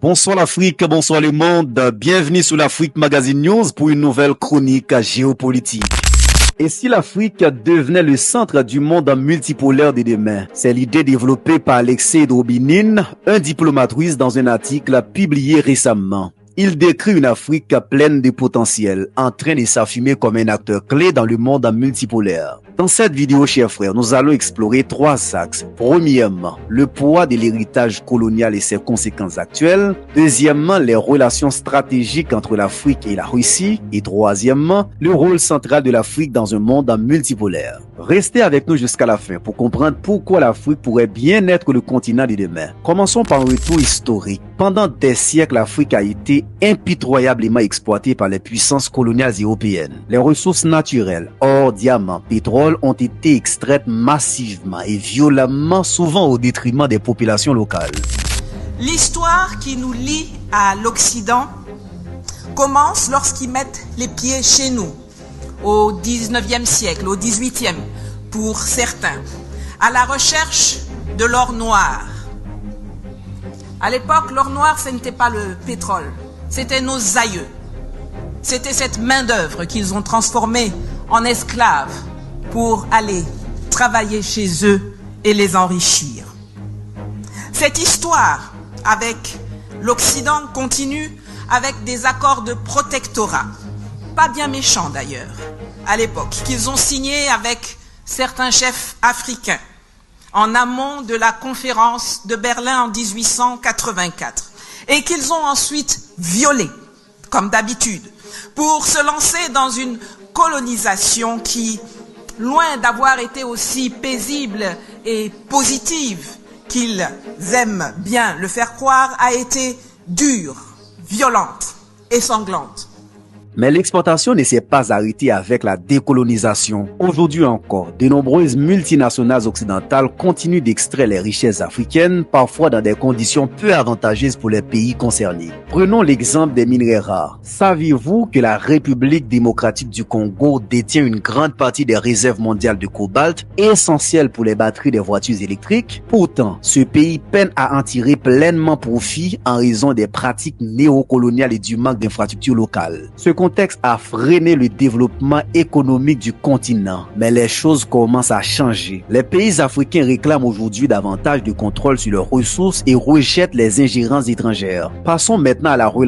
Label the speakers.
Speaker 1: Bonsoir l'Afrique, bonsoir le monde. Bienvenue sur l'Afrique Magazine News pour une nouvelle chronique géopolitique. Et si l'Afrique devenait le centre du monde multipolaire de demain? C'est l'idée développée par Alexei Drobinin, un diplomate russe, dans un article publié récemment. Il décrit une Afrique pleine de potentiel, en train de s'affirmer comme un acteur clé dans le monde multipolaire. Dans cette vidéo, chers frères, nous allons explorer trois axes. Premièrement, le poids de l'héritage colonial et ses conséquences actuelles. Deuxièmement, les relations stratégiques entre l'Afrique et la Russie. Et troisièmement, le rôle central de l'Afrique dans un monde multipolaire. Restez avec nous jusqu'à la fin pour comprendre pourquoi l'Afrique pourrait bien être le continent de demain. Commençons par un retour historique. Pendant des siècles, l'Afrique a été impitoyablement exploitée par les puissances coloniales européennes. Les ressources naturelles, or, diamants, pétrole, ont été extraites massivement et violemment, souvent au détriment des populations locales.
Speaker 2: L'histoire qui nous lie à l'Occident commence lorsqu'ils mettent les pieds chez nous, au 19e siècle, au 18e, pour certains, à la recherche de l'or noir. À l'époque, l'or noir, ce n'était pas le pétrole, c'était nos aïeux. C'était cette main-d'œuvre qu'ils ont transformée en esclaves pour aller travailler chez eux et les enrichir. Cette histoire avec l'Occident continue avec des accords de protectorat, pas bien méchants d'ailleurs, à l'époque, qu'ils ont signés avec certains chefs africains en amont de la conférence de Berlin en 1884 et qu'ils ont ensuite violés, comme d'habitude, pour se lancer dans une colonisation qui, loin d'avoir été aussi paisible et positive qu'ils aiment bien le faire croire, a été dure, violente et sanglante.
Speaker 1: Mais l'exportation ne s'est pas arrêtée avec la décolonisation. Aujourd'hui encore, de nombreuses multinationales occidentales continuent d'extraire les richesses africaines, parfois dans des conditions peu avantageuses pour les pays concernés. Prenons l'exemple des minerais rares. Saviez-vous que la République démocratique du Congo détient une grande partie des réserves mondiales de cobalt, essentielles pour les batteries des voitures électriques? Pourtant, ce pays peine à en tirer pleinement profit en raison des pratiques néocoloniales et du manque d'infrastructures locales. Ce contexte a freiné le développement économique du continent, mais les choses commencent à changer. Les pays africains réclament aujourd'hui davantage de contrôle sur leurs ressources et rejettent les ingérences étrangères. Passons maintenant à la relation